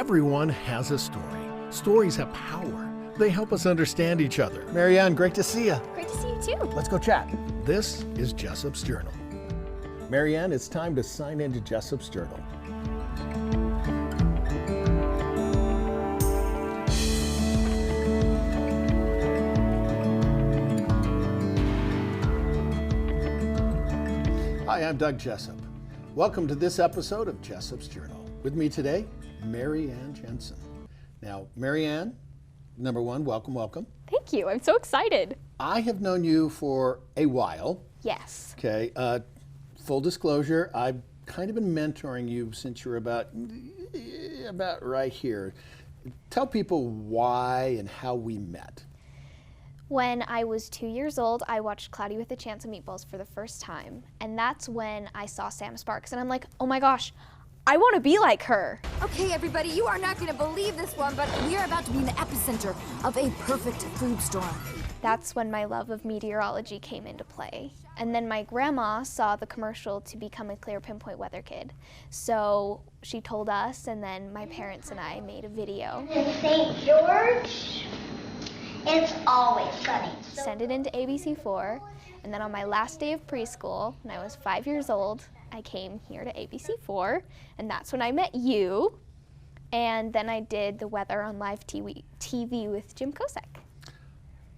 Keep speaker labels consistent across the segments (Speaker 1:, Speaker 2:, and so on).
Speaker 1: Everyone has a story. Stories have power. They help us understand each other. Marianne, great to see you.
Speaker 2: Great to see you too.
Speaker 1: Let's go chat. This is Jessop's Journal. Marianne, it's time to sign into Jessop's Journal. Hi, I'm Doug Jessop. Welcome to this episode of Jessop's Journal. With me today, Marianne Jensen. Now, Marianne, number one, welcome.
Speaker 2: Thank you. I'm so excited.
Speaker 1: I have known you for a while.
Speaker 2: Yes.
Speaker 1: Okay. Full disclosure, I've kind of been mentoring you since you were about right here. Tell people why and how we met.
Speaker 2: When I was 2 years old, I watched Cloudy with a Chance of Meatballs for the first time. And that's when I saw Sam Sparks. And I'm like, oh my gosh, I want to be like her.
Speaker 3: Okay, everybody, you are not going to believe this one, but we are about to be in the epicenter of a perfect food storm.
Speaker 2: That's when my love of meteorology came into play. And then my grandma saw the commercial to become a Clear Pinpoint Weather Kid. So she told us, and then my parents and I made a video.
Speaker 4: In St. George, it's always sunny.
Speaker 2: Send it into ABC4, and then on my last day of preschool, when I was 5 years old, I came here to ABC4, and that's when I met you. And then I did the weather on live TV with Jim Kosek.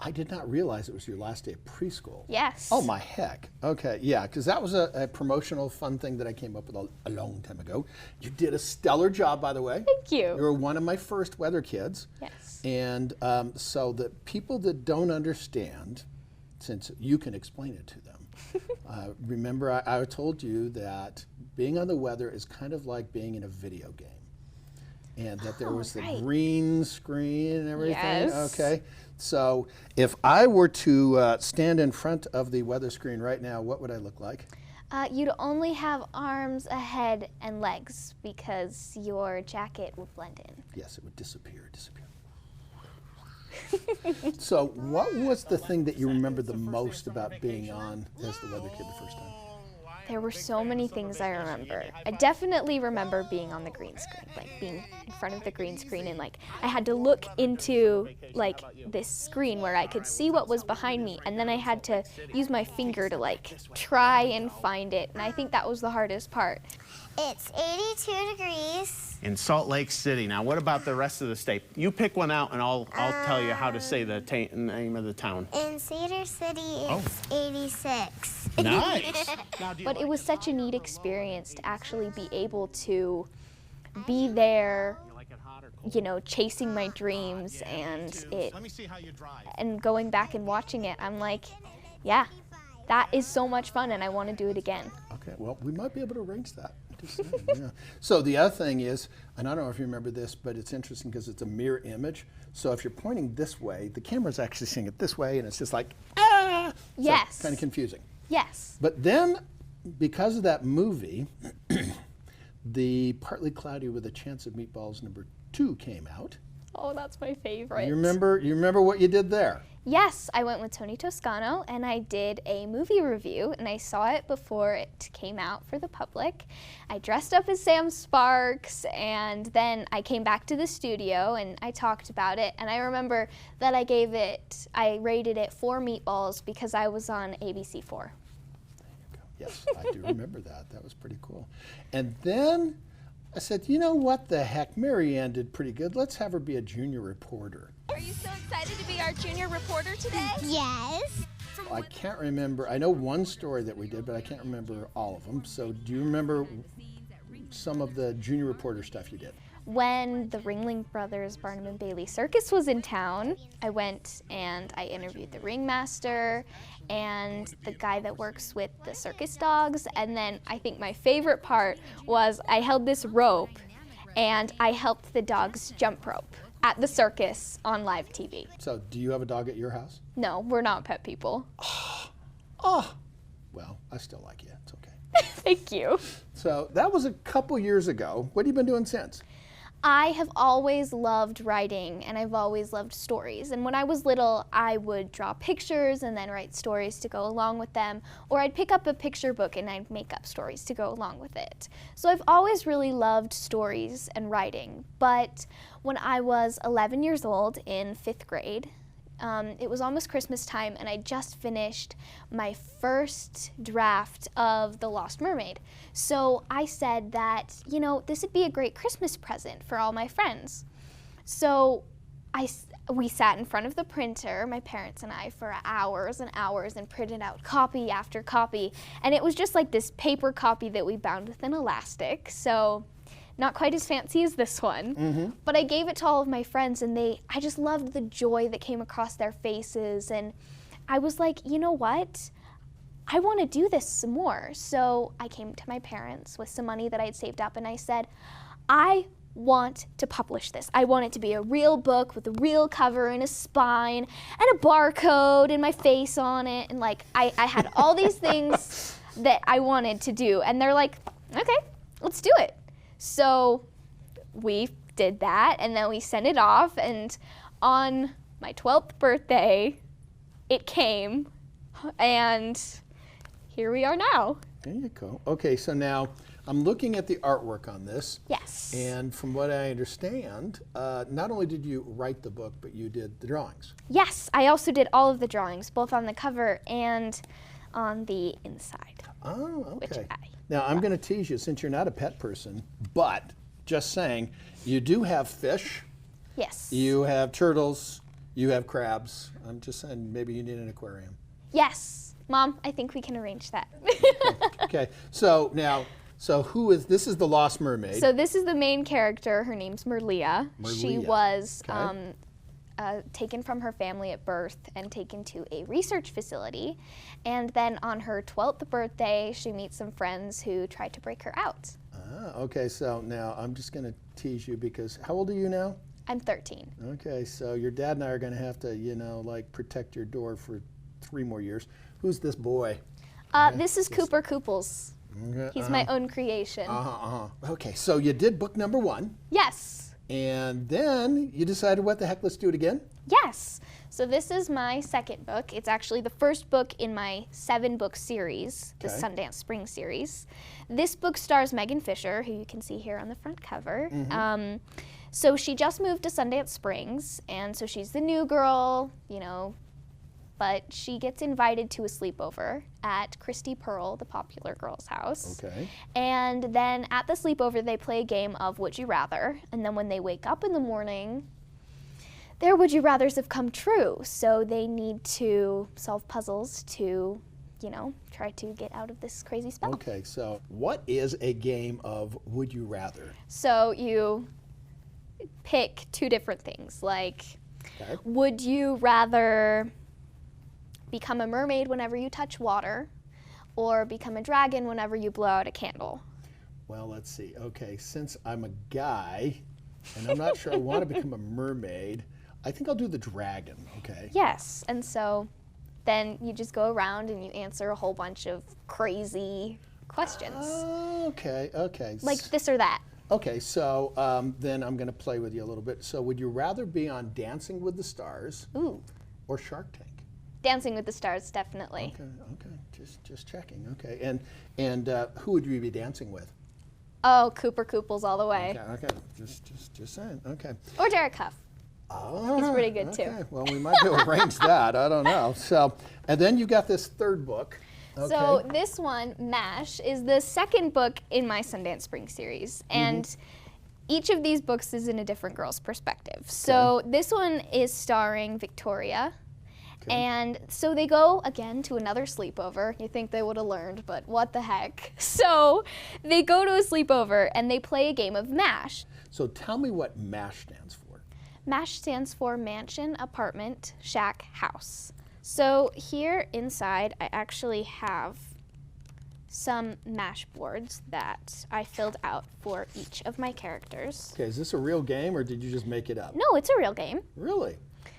Speaker 1: I did not realize it was your last day of preschool.
Speaker 2: Yes.
Speaker 1: Oh my heck. Okay, yeah, because that was a promotional fun thing that I came up with a long time ago. You did a stellar job, by the way.
Speaker 2: Thank you.
Speaker 1: You were one of my first weather kids.
Speaker 2: Yes.
Speaker 1: And so the people that don't understand, since you can explain it to them, remember I told you that being on the weather is kind of like being in a video game. And that there was the green screen and everything.
Speaker 2: Yes.
Speaker 1: Okay. So if I were to stand in front of the weather screen right now, what would I look like?
Speaker 2: You'd only have arms, a head, and legs because your jacket would blend in.
Speaker 1: Yes, it would disappear. So what was the thing that you remember the most about being on as the weather kid the first time?
Speaker 2: There were so many things I remember. I definitely remember being on the green screen, like being in front of the green screen, and like I had to look into like this screen where I could see what was behind me, and then I had to use my finger to like try and find it, and I think that was the hardest part.
Speaker 4: It's 82 degrees.
Speaker 5: In Salt Lake City. Now, what about the rest of the state? You pick one out, and I'll tell you how to say the name of the town.
Speaker 4: In Cedar City, it's 86.
Speaker 5: Nice.
Speaker 2: But it was such a neat experience to actually be able to be there, you know, chasing my dreams, and going back and watching it, I'm like, yeah, that is so much fun, and I want to do it again.
Speaker 1: Okay, well, we might be able to arrange that. Just saying, yeah. So the other thing is, and I don't know if you remember this, but it's interesting because it's a mirror image. So if you're pointing this way, the camera's actually seeing it this way, and it's just like, ah!
Speaker 2: Yes.
Speaker 1: So, kind of confusing.
Speaker 2: Yes.
Speaker 1: But then, because of that movie, the Partly Cloudy with a Chance of Meatballs #2 came out.
Speaker 2: Oh, that's my favorite.
Speaker 1: You remember what you did there?
Speaker 2: Yes, I went with Tony Toscano and I did a movie review, and I saw it before it came out for the public. I dressed up as Sam Sparks, and then I came back to the studio and I talked about it, and I remember that I rated it 4 meatballs because I was on ABC4.
Speaker 1: There you go. Yes, I do remember that. That was pretty cool. And then I said, you know what the heck, Marianne did pretty good. Let's have her be a junior reporter.
Speaker 3: Are you so excited to be our junior reporter today?
Speaker 4: Yes.
Speaker 1: I can't remember. I know one story that we did, but I can't remember all of them. So do you remember some of the junior reporter stuff you did?
Speaker 2: When the Ringling Brothers Barnum and Bailey Circus was in town, I went and I interviewed the ringmaster and the guy that works with the circus dogs. And then I think my favorite part was I held this rope and I helped the dogs jump rope at the circus on live TV.
Speaker 1: So do you have a dog at your house?
Speaker 2: No, we're not pet people.
Speaker 1: Oh, well, I still like you. It's okay.
Speaker 2: Thank you.
Speaker 1: So that was a couple years ago. What have you been doing since?
Speaker 2: I have always loved writing, and I've always loved stories. And when I was little, I would draw pictures and then write stories to go along with them, or I'd pick up a picture book and I'd make up stories to go along with it. So I've always really loved stories and writing. But when I was 11 years old in 5th grade, it was almost Christmas time, and I just finished my first draft of The Lost Mermaid. So I said that, you know, this would be a great Christmas present for all my friends. So we sat in front of the printer, my parents and I, for hours and hours and printed out copy after copy. And it was just like this paper copy that we bound with an elastic. So not quite as fancy as this one, but I gave it to all of my friends, and I just loved the joy that came across their faces, and I was like, you know what? I want to do this some more. So I came to my parents with some money that I had saved up, and I said, I want to publish this. I want it to be a real book with a real cover and a spine and a barcode and my face on it, and like I had all these things that I wanted to do, and they're like, okay, let's do it. So we did that, and then we sent it off, and on my 12th birthday, it came, and here we are now.
Speaker 1: There you go. Okay, so now I'm looking at the artwork on this.
Speaker 2: Yes.
Speaker 1: And from what I understand, not only did you write the book, but you did the drawings.
Speaker 2: Yes, I also did all of the drawings, both on the cover and on the inside.
Speaker 1: Oh,
Speaker 2: Which
Speaker 1: okay.
Speaker 2: I
Speaker 1: Now, I'm going to tease you, since you're not a pet person, but just saying, you do have fish,
Speaker 2: Yes.
Speaker 1: you have turtles, you have crabs. I'm just saying, maybe you need an aquarium.
Speaker 2: Yes. Mom, I think we can arrange that.
Speaker 1: Okay, so now, who is, this is the Lost Mermaid.
Speaker 2: So this is the main character. Her name's Merlia. She
Speaker 1: Merlia.
Speaker 2: was
Speaker 1: Okay.
Speaker 2: taken from her family at birth and taken to a research facility. And then on her 12th birthday, she meets some friends who tried to break her out.
Speaker 1: Okay, so now I'm just going to tease you because, how old are you now?
Speaker 2: I'm 13.
Speaker 1: Okay, so your dad and I are going to have to, you know, like protect your door for 3 more years. Who's this boy?
Speaker 2: This is Cooper Kooples.
Speaker 1: Okay,
Speaker 2: He's my own creation.
Speaker 1: Okay, so you did book number 1,
Speaker 2: Yes.
Speaker 1: and then you decided, what the heck, let's do it again?
Speaker 2: Yes. So this is my second book. It's actually the first book in my 7-book series, the
Speaker 1: Okay.
Speaker 2: Sundance Spring series. This book stars Megan Fisher, who you can see here on the front cover. So she just moved to Sundance Springs, and so she's the new girl, you know, but she gets invited to a sleepover at Christy Pearl, the popular girl's house.
Speaker 1: Okay.
Speaker 2: And then at the sleepover, they play a game of Would You Rather. And then when they wake up in the morning, their Would You Rathers have come true. So they need to solve puzzles to, you know, try to get out of this crazy spell.
Speaker 1: Okay, so what is a game of Would You Rather?
Speaker 2: So you pick 2 different things, like,
Speaker 1: Okay.
Speaker 2: would you rather become a mermaid whenever you touch water, or become a dragon whenever you blow out a candle?
Speaker 1: Well, let's see. Okay, since I'm a guy, and I'm not sure I want to become a mermaid, I think I'll do the dragon, okay?
Speaker 2: Yes, and so then you just go around and you answer a whole bunch of crazy questions,
Speaker 1: Okay, okay.
Speaker 2: like this or that.
Speaker 1: Okay, so then I'm going to play with you a little bit. So would you rather be on Dancing with the Stars
Speaker 2: Ooh,
Speaker 1: or Shark Tank?
Speaker 2: Dancing with the Stars, definitely.
Speaker 1: Okay, just checking. Okay, and who would you be dancing with?
Speaker 2: Oh, Cooper Kooples all the way.
Speaker 1: Okay, just saying. Okay.
Speaker 2: Or Derek Huff.
Speaker 1: Oh,
Speaker 2: He's pretty good, too.
Speaker 1: Okay, well, we might be able to arrange that. I don't know. So, and then you got this 3rd book. Okay.
Speaker 2: So this one, MASH, is the 2nd book in my Sundance Spring series. And each of these books is in a different girl's perspective. So this one is starring Victoria. And so they go, again, to another sleepover. You think they would have learned, but what the heck. So they go to a sleepover and they play a game of MASH.
Speaker 1: So tell me what MASH stands for.
Speaker 2: MASH stands for Mansion, Apartment, Shack, House. So here inside, I actually have some MASH boards that I filled out for each of my characters.
Speaker 1: Okay, is this a real game or did you just make it up?
Speaker 2: No, it's a real game.
Speaker 1: Really?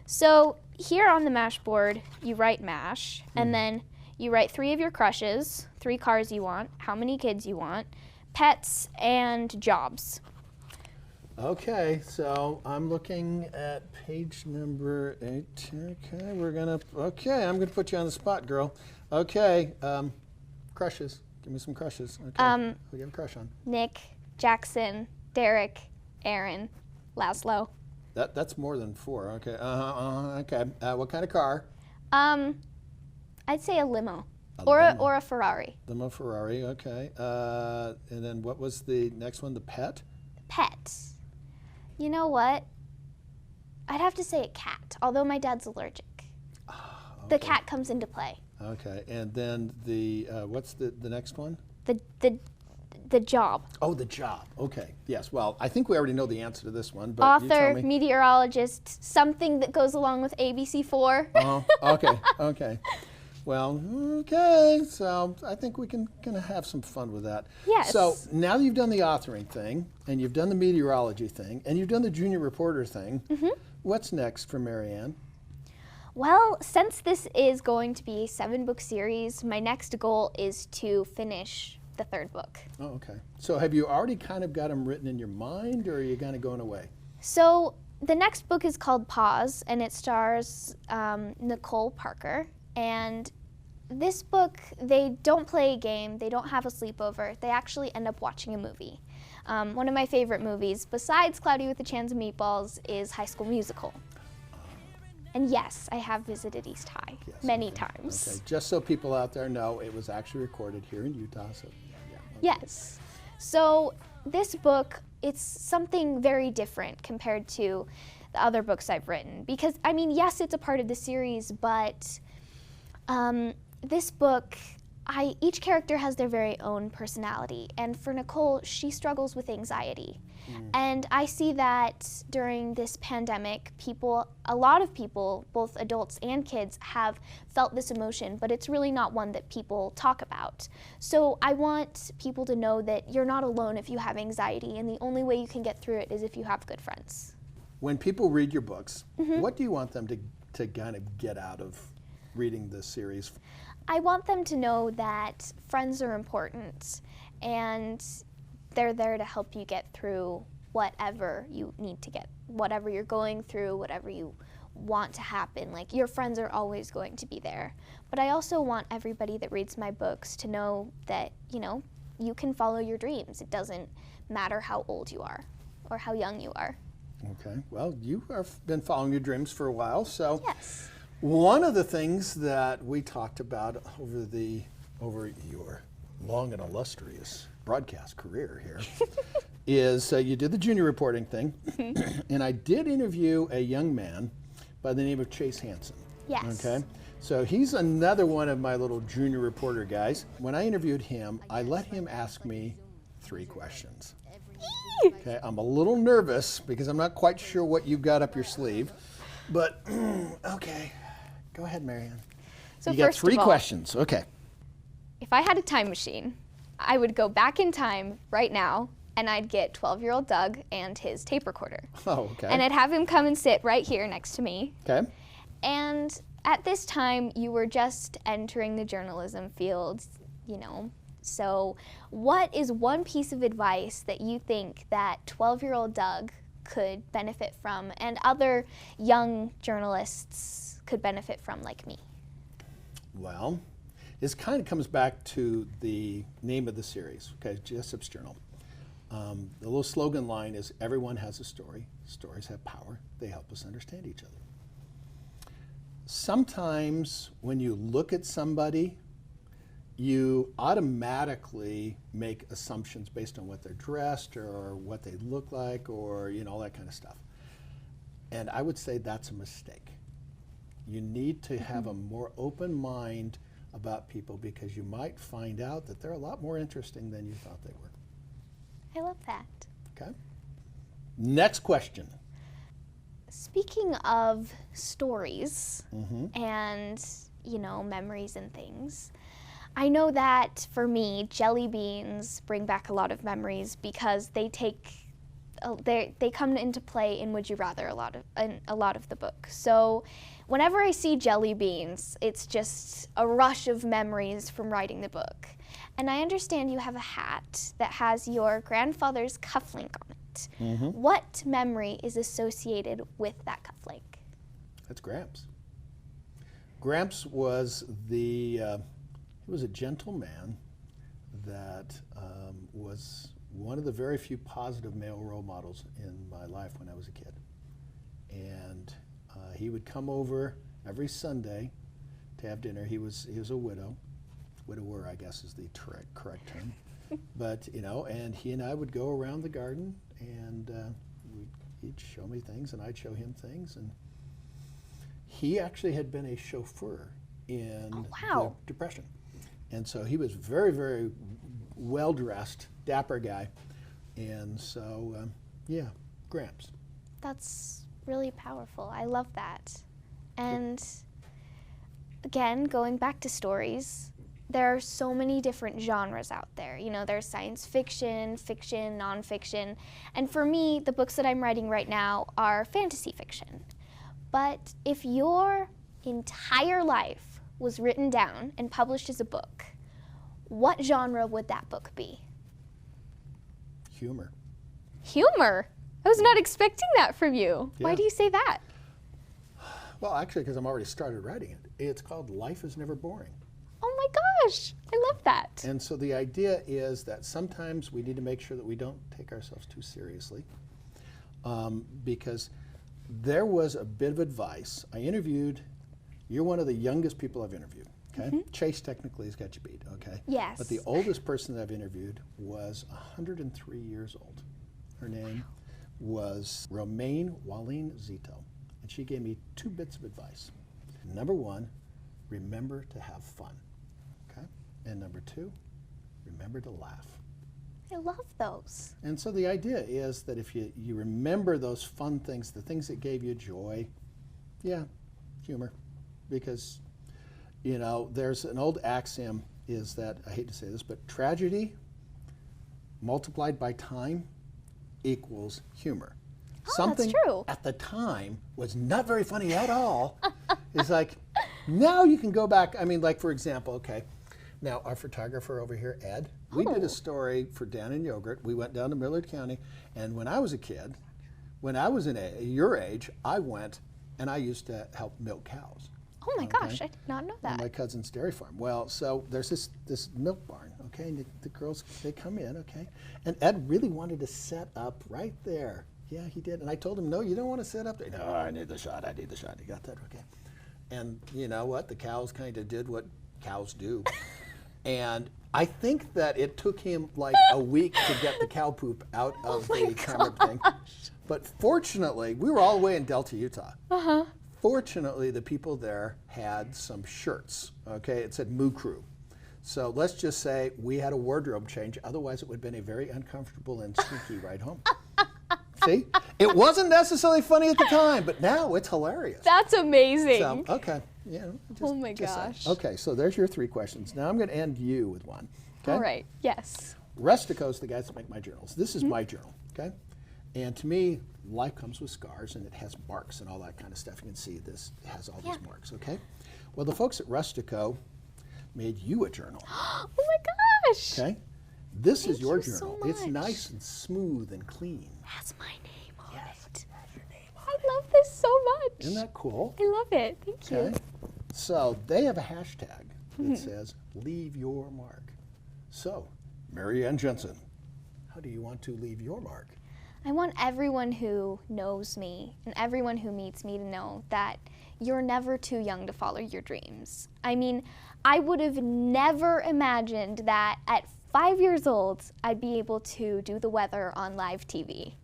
Speaker 2: So here on the MASH board, you write MASH, and then you write 3 of your crushes, 3 cars you want, how many kids you want, pets, and jobs.
Speaker 1: Okay, so I'm looking at page number 8. Okay, I'm gonna put you on the spot, girl. Okay, crushes. Give me some crushes. Okay, who do you have a crush on?
Speaker 2: Nick, Jackson, Derek, Aaron, Laszlo.
Speaker 1: That's more than 4. Okay, okay. What kind of car?
Speaker 2: I'd say a limo.
Speaker 1: A
Speaker 2: Or
Speaker 1: limo.
Speaker 2: a Ferrari.
Speaker 1: Limo Ferrari. Okay. And then what was the next one? The pet?
Speaker 2: Pet. You know what? I'd have to say a cat, although my dad's allergic. The cat comes into play.
Speaker 1: Okay. And then the what's the next one?
Speaker 2: The job.
Speaker 1: Oh, the job. Okay. Yes. Well, I think we already know the answer to this one, but you tell
Speaker 2: Author,
Speaker 1: me.
Speaker 2: meteorologist, something that goes along with ABC4.
Speaker 1: Oh, okay. Okay. Well, okay. So I think we can kind of have some fun with that.
Speaker 2: Yes.
Speaker 1: So now that you've done the authoring thing, and you've done the meteorology thing, and you've done the junior reporter thing, what's next for Marianne?
Speaker 2: Well, since this is going to be a 7-book series, my next goal is to finish the 3rd book.
Speaker 1: Oh, okay. So have you already kind of got them written in your mind, or are you kind of going away?
Speaker 2: So the next book is called Paws, and it stars Nicole Parker. And this book, they don't play a game, they don't have a sleepover, they actually end up watching a movie. One of my favorite movies, besides Cloudy with a Chance of Meatballs, is High School Musical. And yes, I have visited East High many times.
Speaker 1: Okay. Just so people out there know, it was actually recorded here in Utah. So yeah. Okay.
Speaker 2: Yes. So this book, it's something very different compared to the other books I've written. Because, I mean, yes, it's a part of the series, but this book, each character has their very own personality. And for Nicole, she struggles with anxiety. And I see that during this pandemic, a lot of people, both adults and kids, have felt this emotion, but it's really not one that people talk about. So I want people to know that you're not alone if you have anxiety, and the only way you can get through it is if you have good friends.
Speaker 1: When people read your books, what do you want them to kind of get out of reading this series?
Speaker 2: I want them to know that friends are important, and they're there to help you get through whatever you need to get, whatever you're going through, whatever you want to happen. Like, your friends are always going to be there. But I also want everybody that reads my books to know that, you can follow your dreams. It doesn't matter how old you are or how young you are.
Speaker 1: Okay. Well, you have been following your dreams for a while, so
Speaker 2: Yes.
Speaker 1: one of the things that we talked about over your long and illustrious broadcast career here is you did the junior reporting thing, and I did interview a young man by the name of Chase Hansen.
Speaker 2: Yes.
Speaker 1: Okay. So he's another one of my little junior reporter guys. When I interviewed him, I let him ask me 3 questions. Okay. I'm a little nervous because I'm not quite sure what you've got up your sleeve, but okay. Go ahead, Marianne.
Speaker 2: So
Speaker 1: you got
Speaker 2: first
Speaker 1: 3
Speaker 2: of all,
Speaker 1: questions. Okay.
Speaker 2: if I had a time machine, I would go back in time right now, and I'd get 12-year-old Doug and his tape recorder.
Speaker 1: Oh, okay.
Speaker 2: And I'd have him come and sit right here next to me.
Speaker 1: Okay.
Speaker 2: And at this time, you were just entering the journalism field, So what is one piece of advice that you think that 12-year-old Doug could benefit from, and other young journalists could benefit from, like me?
Speaker 1: Well, this kind of comes back to the name of the series, okay, Jessop's Journal. The little slogan line is, everyone has a story. Stories have power. They help us understand each other. Sometimes when you look at somebody, you automatically make assumptions based on what they're dressed or what they look like, or all that kind of stuff. And I would say that's a mistake. You need to have a more open mind about people, because you might find out that they're a lot more interesting than you thought they were.
Speaker 2: I love that.
Speaker 1: Okay. Next question.
Speaker 2: Speaking of stories and, memories and things, I know that for me, jelly beans bring back a lot of memories because they come into play in Would You Rather in a lot of the book. So whenever I see jelly beans, it's just a rush of memories from writing the book. And I understand you have a hat that has your grandfather's cufflink on it. that. What memory is associated with that cufflink?
Speaker 1: That's Gramps. Gramps was he was a gentle man that was one of the very few positive male role models in my life when I was a kid. And he would come over every Sunday to have dinner. He was a widower, I guess is the correct term. But, and he and I would go around the garden, and he'd show me things, and I'd show him things. And he actually had been a chauffeur in the Depression. And so he was very, very well-dressed, dapper guy. And so, yeah, Gramps.
Speaker 2: That's really powerful. I love that. And again, going back to stories, there are so many different genres out there. There's science fiction, fiction, nonfiction. And for me, the books that I'm writing right now are fantasy fiction. But if your entire life was written down and published as a book, what genre would that book be?
Speaker 1: Humor.
Speaker 2: Humor? I was not expecting that from you.
Speaker 1: Yeah.
Speaker 2: Why do you say that?
Speaker 1: Well, actually, because I'm already started writing it. It's called Life is Never Boring.
Speaker 2: Oh my gosh, I love that.
Speaker 1: And so the idea is that sometimes we need to make sure that we don't take ourselves too seriously, because there was a bit of advice. You're one of the youngest people I've interviewed, okay? Chase technically has got you beat, okay?
Speaker 2: Yes.
Speaker 1: But the oldest person that I've interviewed was 103 years old. Her name was Romaine Waline Zito, and she gave me 2 bits of advice. Number 1, remember to have fun, okay? And number 2, remember to laugh.
Speaker 2: I love those.
Speaker 1: And so the idea is that if you remember those fun things, the things that gave you joy, humor. Because, there's an old axiom is that, I hate to say this, but tragedy multiplied by time equals humor. Something
Speaker 2: that's true.
Speaker 1: at the time was not very funny at all. It's like, now you can go back. I mean, like, for example, okay, now our photographer over here, Ed, we did a story for Dan and Yogurt. We went down to Millard County, and when I was a kid, when I was your age, I went and I used to help milk cows.
Speaker 2: Oh my gosh, I did not know that.
Speaker 1: On my cousin's dairy farm. Well, so there's this milk barn, okay, and the girls, they come in, okay, and Ed really wanted to set up right there. Yeah, he did, and I told him, no, you don't want to set up there. No, I need the shot. You got that, okay? And you know what? The cows kind of did what cows do. And I think that it took him like a week to get the cow poop out of the camera thing. But fortunately, we were all the way in Delta, Utah. Fortunately, the people there had some shirts, okay? It said Moo Crew. So let's just say we had a wardrobe change. Otherwise, it would have been a very uncomfortable and sneaky ride home. See? It wasn't necessarily funny at the time, but now it's hilarious.
Speaker 2: That's amazing.
Speaker 1: So, okay. Yeah,
Speaker 2: oh my gosh.
Speaker 1: Okay, so there's your 3 questions. Now I'm going to end you with one. Okay?
Speaker 2: All right, yes.
Speaker 1: Rustico's the guys that make my journals. This is my journal, okay? And to me, life comes with scars, and it has marks and all that kind of stuff. You can see this has all these marks, okay? Well, the folks at Rustico made you a journal.
Speaker 2: Oh my gosh.
Speaker 1: Okay? This is your
Speaker 2: Thank you so
Speaker 1: journal. It's
Speaker 2: much.
Speaker 1: nice and smooth and clean.
Speaker 2: Has my name on it.
Speaker 1: Has your name on
Speaker 2: I love this so much.
Speaker 1: Isn't that cool?
Speaker 2: I love it. Thank you.
Speaker 1: Okay. So they have a hashtag that says, leave your mark. So, Mary Ann Jensen, how do you want to leave your mark?
Speaker 2: I want everyone who knows me and everyone who meets me to know that you're never too young to follow your dreams. I mean, I would have never imagined that at 5 years old, I'd be able to do the weather on live TV.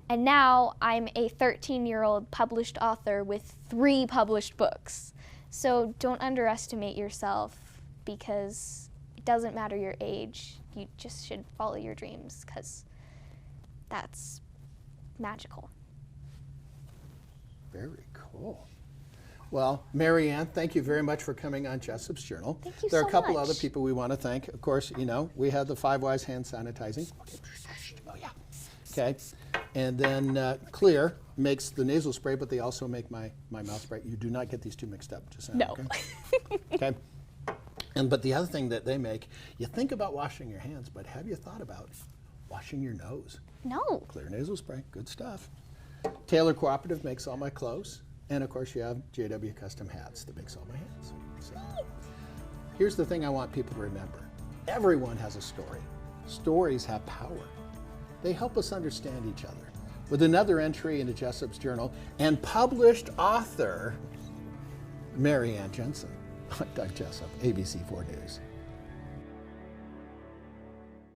Speaker 2: And now I'm a 13-year-old published author with 3 published books. So don't underestimate yourself, because it doesn't matter your age. You just should follow your dreams, because that's magical.
Speaker 1: Very cool. Well, Mary Ann, thank you very much for coming on Jessop's Journal.
Speaker 2: Thank you
Speaker 1: There are
Speaker 2: so
Speaker 1: a couple
Speaker 2: much.
Speaker 1: other people we want to thank. Of course, you know, we have the 5 Wise hand sanitizing. Oh, yeah. Okay. And then Clear makes the nasal spray, but they also make my mouth spray. You do not get these 2 mixed up. Just saying,
Speaker 2: No.
Speaker 1: Okay? Okay. But the other thing that they make, you think about washing your hands, but have you thought about Washing your nose.
Speaker 2: No.
Speaker 1: Clear nasal spray, good stuff. Taylor Cooperative makes all my clothes. And of course you have JW Custom Hats that makes all my hats. So, here's the thing I want people to remember. Everyone has a story. Stories have power. They help us understand each other. With another entry into Jessop's journal and published author Mary Ann Jensen. I'm Doug Jessop, ABC 4 News.